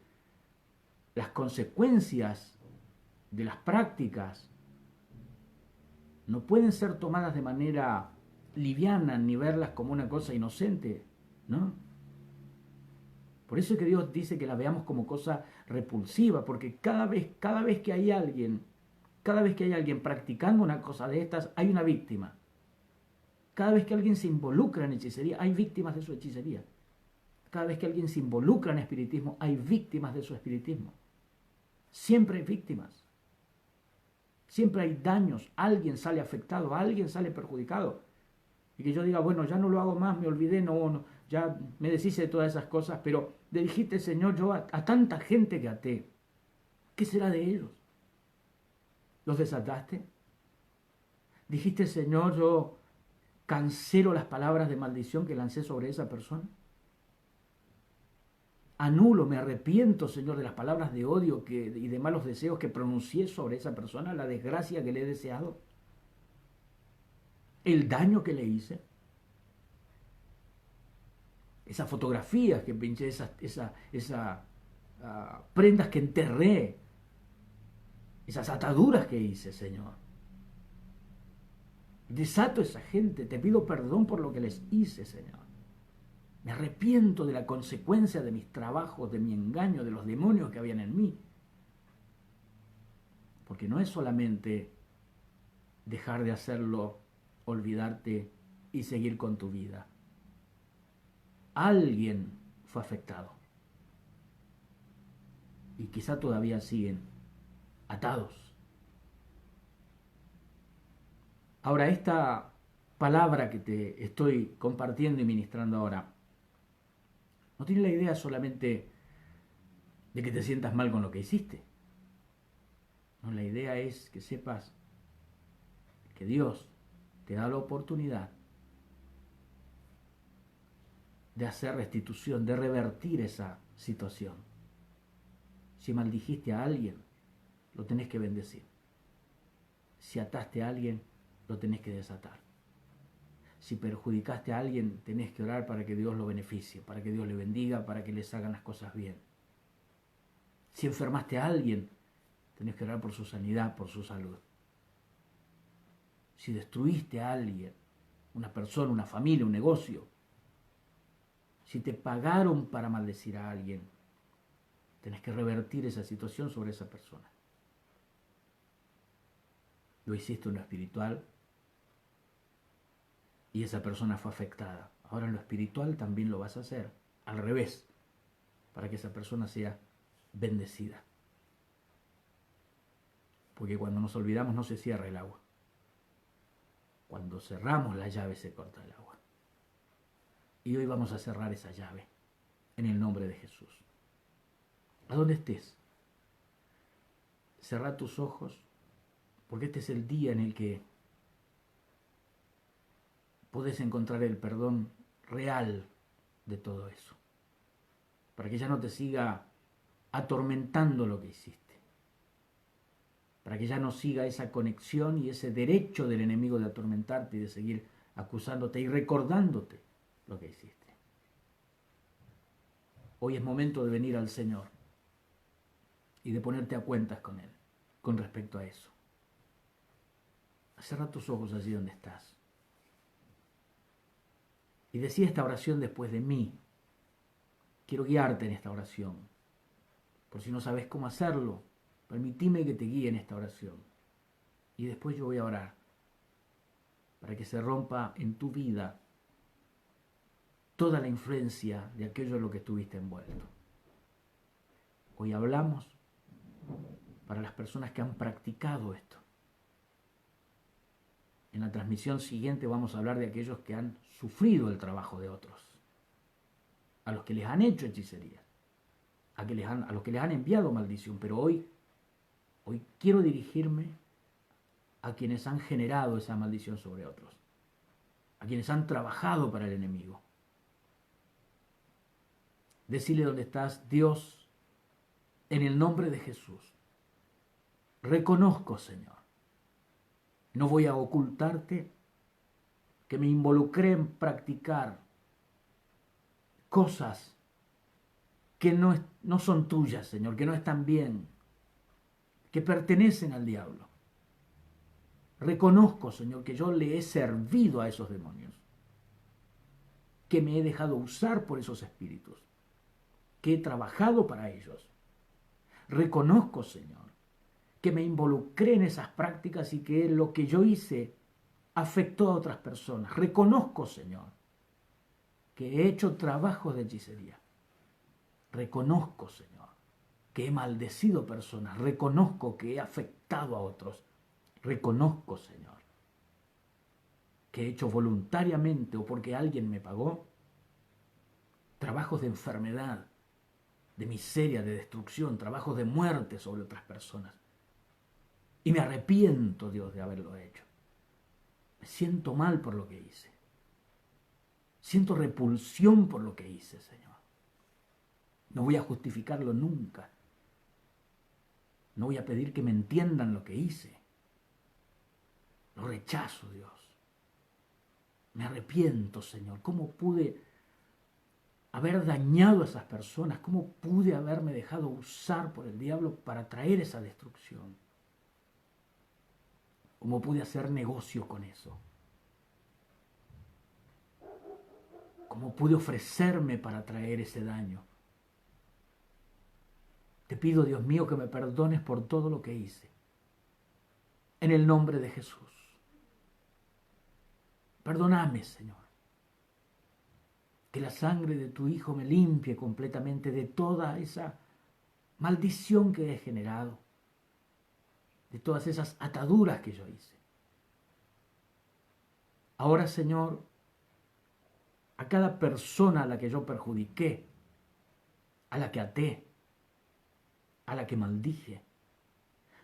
[SPEAKER 1] las consecuencias de las prácticas no pueden ser tomadas de manera liviana ni verlas como una cosa inocente, ¿no? Por eso es que Dios dice que la veamos como cosa repulsiva, porque cada vez que hay alguien practicando una cosa de estas, hay una víctima. Cada vez que alguien se involucra en hechicería, hay víctimas de su hechicería. Cada vez que alguien se involucra en espiritismo, hay víctimas de su espiritismo. Siempre hay víctimas. Siempre hay daños. Alguien sale afectado, alguien sale perjudicado. Y que yo diga, bueno, ya no lo hago más, me olvidé, no, ya me deshice de todas esas cosas, pero le dijiste, Señor, yo a tanta gente que até, ¿qué será de ellos? ¿Los desataste? Dijiste, Señor, yo cancelo las palabras de maldición que lancé sobre esa persona. Anulo, me arrepiento, Señor, de las palabras de odio y de malos deseos que pronuncié sobre esa persona, la desgracia que le he deseado, el daño que le hice, esas fotografías que pinché, esas prendas que enterré, esas ataduras que hice, Señor. Desato a esa gente, te pido perdón por lo que les hice, Señor. Me arrepiento de la consecuencia de mis trabajos, de mi engaño, de los demonios que habían en mí. Porque no es solamente dejar de hacerlo, olvidarte y seguir con tu vida. Alguien fue afectado. Y quizá todavía siguen atados. Ahora, esta palabra que te estoy compartiendo y ministrando ahora, no tiene la idea solamente de que te sientas mal con lo que hiciste. No, la idea es que sepas que Dios te da la oportunidad de hacer restitución, de revertir esa situación. Si maldijiste a alguien, lo tenés que bendecir. Si ataste a alguien, lo tenés que desatar. Si perjudicaste a alguien, tenés que orar para que Dios lo beneficie, para que Dios le bendiga, para que les hagan las cosas bien. Si enfermaste a alguien, tenés que orar por su sanidad, por su salud. Si destruiste a alguien, una persona, una familia, un negocio, si te pagaron para maldecir a alguien, tenés que revertir esa situación sobre esa persona. Lo hiciste en lo espiritual y esa persona fue afectada. Ahora en lo espiritual también lo vas a hacer, al revés, para que esa persona sea bendecida. Porque cuando nos olvidamos no se cierra el agua. Cuando cerramos la llave se corta el agua. Y hoy vamos a cerrar esa llave en el nombre de Jesús. A donde estés, cerrá tus ojos, Porque este es el día en el que podés encontrar el perdón real de todo eso. Para que ya no te siga atormentando lo que hiciste. Para que ya no siga esa conexión y ese derecho del enemigo de atormentarte y de seguir acusándote y recordándote lo que hiciste. Hoy es momento de venir al Señor y de ponerte a cuentas con Él con respecto a eso. Cerra tus ojos allí donde estás. Y decía esta oración después de mí. Quiero guiarte en esta oración. Por si no sabes cómo hacerlo, permíteme que te guíe en esta oración. Y después yo voy a orar para que se rompa en tu vida toda la influencia de aquello en lo que estuviste envuelto. Hoy hablamos para las personas que han practicado esto. En la transmisión siguiente vamos a hablar de aquellos que han sufrido el trabajo de otros, a los que les han hecho hechicería, a los que les han enviado maldición. Pero hoy quiero dirigirme a quienes han generado esa maldición sobre otros, a quienes han trabajado para el enemigo. Decile dónde estás: Dios, en el nombre de Jesús, reconozco, Señor, no voy a ocultarte que me involucré en practicar cosas que no son tuyas, Señor, que no están bien, que pertenecen al diablo. Reconozco, Señor, que yo le he servido a esos demonios, que me he dejado usar por esos espíritus, que he trabajado para ellos. Reconozco, Señor, que me involucré en esas prácticas y que lo que yo hice afectó a otras personas. Reconozco, Señor, que he hecho trabajos de hechicería. Reconozco, Señor, que he maldecido personas. Reconozco que he afectado a otros. Reconozco, Señor, que he hecho voluntariamente o porque alguien me pagó trabajos de enfermedad, de miseria, de destrucción, trabajos de muerte sobre otras personas. Y me arrepiento, Dios, de haberlo hecho. Me siento mal por lo que hice. Siento repulsión por lo que hice, Señor. No voy a justificarlo nunca. No voy a pedir que me entiendan lo que hice. Lo rechazo, Dios. Me arrepiento, Señor. ¿Cómo pude haber dañado a esas personas? ¿Cómo pude haberme dejado usar por el diablo para traer esa destrucción? ¿Cómo pude hacer negocio con eso? ¿Cómo pude ofrecerme para traer ese daño? Te pido, Dios mío, que me perdones por todo lo que hice. En el nombre de Jesús. Perdóname, Señor. Que la sangre de tu Hijo me limpie completamente de toda esa maldición que he generado, de todas esas ataduras que yo hice. Ahora, Señor, a cada persona a la que yo perjudiqué, a la que até, a la que maldije,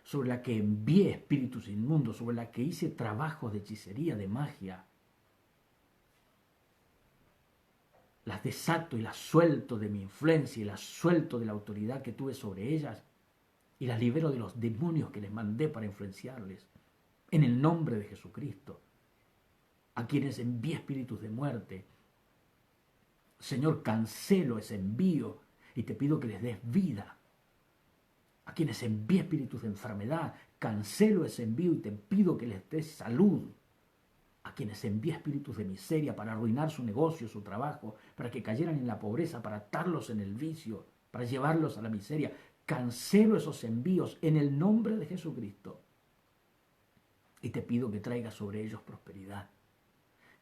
[SPEAKER 1] sobre la que envié espíritus inmundos, sobre la que hice trabajos de hechicería, de magia, las desato y las suelto de mi influencia y las suelto de la autoridad que tuve sobre ellas y las libero de los demonios que les mandé para influenciarles. En el nombre de Jesucristo, a quienes envié espíritus de muerte, Señor, cancelo ese envío y te pido que les des vida. A quienes envié espíritus de enfermedad, cancelo ese envío y te pido que les des salud. A quienes envié espíritus de miseria para arruinar su negocio, su trabajo, para que cayeran en la pobreza, para atarlos en el vicio, para llevarlos a la miseria, cancelo esos envíos en el nombre de Jesucristo. Y te pido que traigas sobre ellos prosperidad,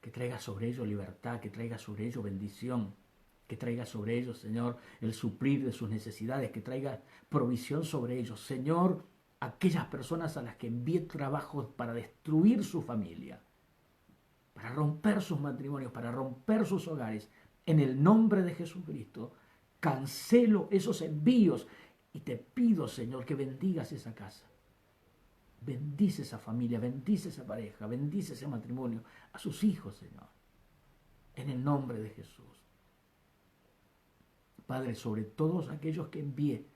[SPEAKER 1] que traigas sobre ellos libertad, que traigas sobre ellos bendición, que traigas sobre ellos, Señor, el suplir de sus necesidades, que traigas provisión sobre ellos. Señor, aquellas personas a las que envié trabajos para destruir su familia, para romper sus matrimonios, para romper sus hogares, en el nombre de Jesucristo, cancelo esos envíos y te pido, Señor, que bendigas esa casa, Bendice esa familia, bendice esa pareja, bendice ese matrimonio, a sus hijos, Señor. En el nombre de Jesús. Padre, sobre todos aquellos que envié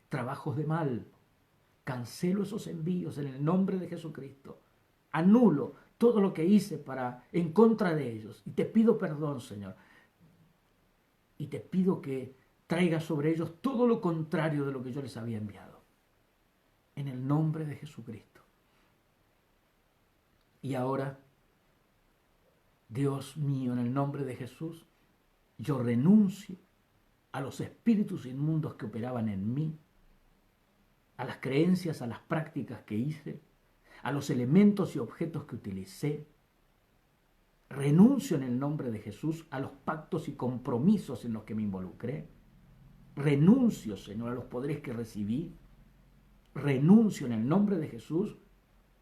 [SPEAKER 1] trabajos de mal, cancelo esos envíos en el nombre de Jesucristo. Anulo todo lo que hice en contra de ellos. Y te pido perdón, Señor. Y te pido que traigas sobre ellos todo lo contrario de lo que yo les había enviado. En el nombre de Jesucristo. Y ahora, Dios mío, en el nombre de Jesús, yo renuncio a los espíritus inmundos que operaban en mí, a las creencias, a las prácticas que hice, a los elementos y objetos que utilicé. Renuncio en el nombre de Jesús a los pactos y compromisos en los que me involucré. Renuncio, Señor, a los poderes que recibí. Renuncio en el nombre de Jesús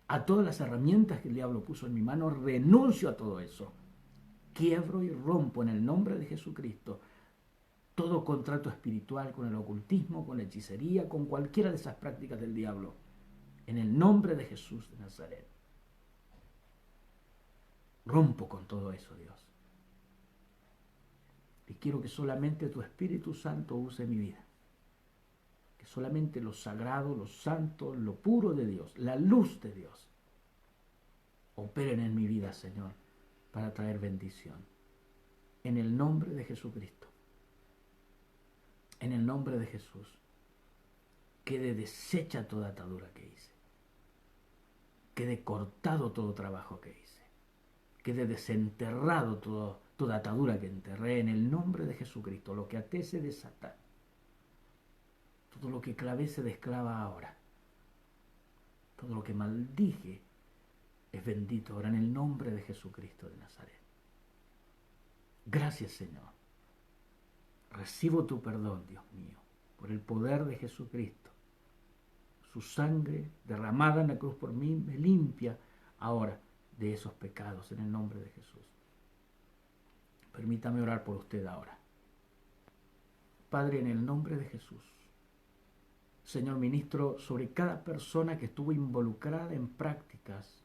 [SPEAKER 1] a todas las herramientas que el diablo puso en mi mano. Renuncio a todo eso. Quiebro y rompo en el nombre de Jesucristo todo contrato espiritual con el ocultismo, con la hechicería, con cualquiera de esas prácticas del diablo. En el nombre de Jesús de Nazaret. Rompo con todo eso, Dios. Y quiero que solamente tu Espíritu Santo use mi vida. Que solamente lo sagrado, lo santo, lo puro de Dios, la luz de Dios, operen en mi vida, Señor, para traer bendición. En el nombre de Jesucristo. En el nombre de Jesús. Quede deshecha toda atadura que hice. Quede cortado todo trabajo que hice. Quede desenterrado toda atadura que enterré en el nombre de Jesucristo. Lo que até se desata. Todo lo que clavé se desclava ahora. Todo lo que maldije es bendito ahora en el nombre de Jesucristo de Nazaret. Gracias, Señor. Recibo tu perdón, Dios mío, por el poder de Jesucristo. Su sangre derramada en la cruz por mí me limpia ahora de esos pecados en el nombre de Jesús. Permítame orar por usted ahora. Padre, en el nombre de Jesús. Señor, ministro sobre cada persona que estuvo involucrada en prácticas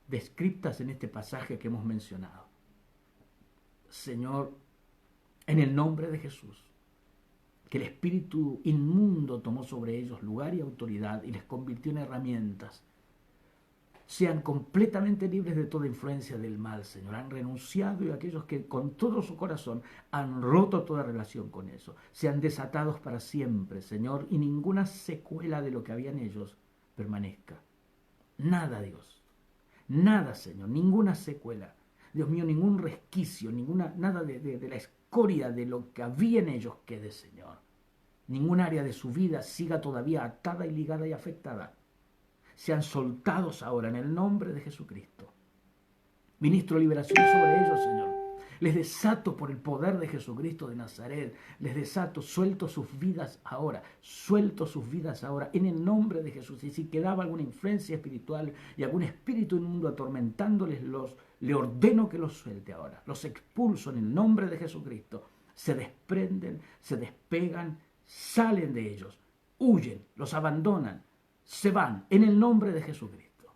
[SPEAKER 1] descritas en este pasaje que hemos mencionado. Señor, en el nombre de Jesús, que el espíritu inmundo tomó sobre ellos lugar y autoridad y les convirtió en herramientas. Sean completamente libres de toda influencia del mal, Señor. Han renunciado y aquellos que con todo su corazón han roto toda relación con eso. Sean desatados para siempre, Señor, y ninguna secuela de lo que había en ellos permanezca. Nada, Dios. Nada, Señor. Ninguna secuela. Dios mío, ningún resquicio, nada de la escoria de lo que había en ellos quede, Señor. Ningún área de su vida siga todavía atada y ligada y afectada. Sean soltados ahora en el nombre de Jesucristo. Ministro liberación sobre ellos, Señor. Les desato por el poder de Jesucristo de Nazaret. Les desato, suelto sus vidas ahora. Suelto sus vidas ahora en el nombre de Jesús. Y si quedaba alguna influencia espiritual y algún espíritu inmundo atormentándoles, le ordeno que los suelte ahora. Los expulso en el nombre de Jesucristo. Se desprenden, se despegan, salen de ellos, huyen, los abandonan, se van en el nombre de Jesucristo.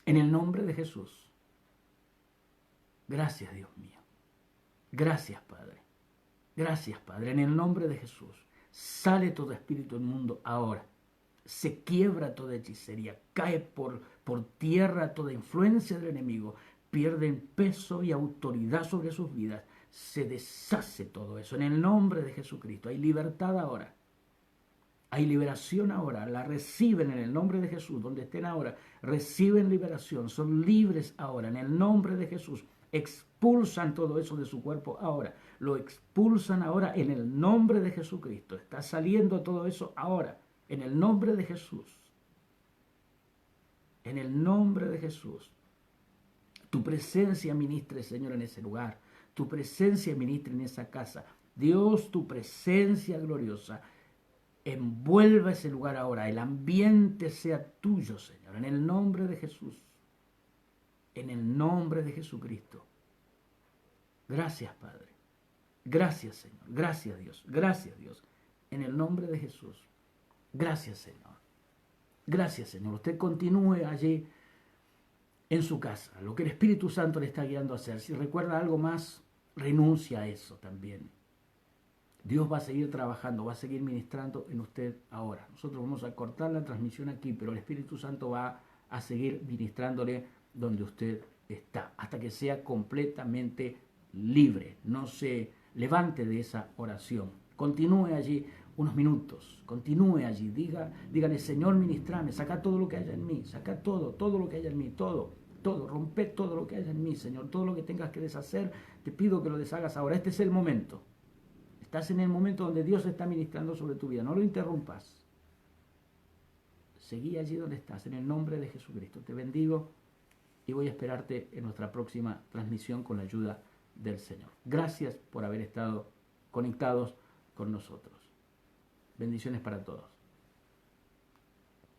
[SPEAKER 1] En el nombre de Jesús. Gracias, Dios mío. Gracias, Padre. Gracias, Padre. En el nombre de Jesús. Sale todo espíritu inmundo ahora. Se quiebra toda hechicería. Cae por tierra toda influencia del enemigo. Pierden peso y autoridad sobre sus vidas. Se deshace todo eso. En el nombre de Jesucristo. Hay libertad ahora. Hay liberación ahora. La reciben en el nombre de Jesús. Donde estén ahora. Reciben liberación. Son libres ahora. En el nombre de Jesús. Expulsan todo eso de su cuerpo ahora. Lo expulsan ahora en el nombre de Jesucristo. Está saliendo todo eso ahora. En el nombre de Jesús. En el nombre de Jesús. Tu presencia ministre, Señor, en ese lugar. Tu presencia ministre en esa casa. Dios, tu presencia gloriosa. Envuelva ese lugar ahora. El ambiente sea tuyo, Señor. En el nombre de Jesús. En el nombre de Jesucristo. Gracias, Padre. Gracias, Señor. Gracias, Dios. Gracias, Dios. En el nombre de Jesús. Gracias, Señor. Gracias, Señor. Usted continúe allí en su casa, lo que el Espíritu Santo le está guiando a hacer. Si recuerda algo más, renuncia a eso también. Dios va a seguir trabajando, va a seguir ministrando en usted ahora. Nosotros vamos a cortar la transmisión aquí, pero el Espíritu Santo va a seguir ministrándole donde usted está, hasta que sea completamente libre. No se levante de esa oración. Continúe allí unos minutos, continúe allí, dígale, Señor, ministrame, saca todo lo que haya en mí, saca todo lo que haya en mí, todo, rompe todo lo que haya en mí, Señor, todo lo que tengas que deshacer, te pido que lo deshagas ahora. Este es el momento. Estás en el momento donde Dios está ministrando sobre tu vida. No lo interrumpas. Seguí allí donde estás, en el nombre de Jesucristo. Te bendigo y voy a esperarte en nuestra próxima transmisión con la ayuda del Señor. Gracias por haber estado conectados con nosotros. Bendiciones para todos.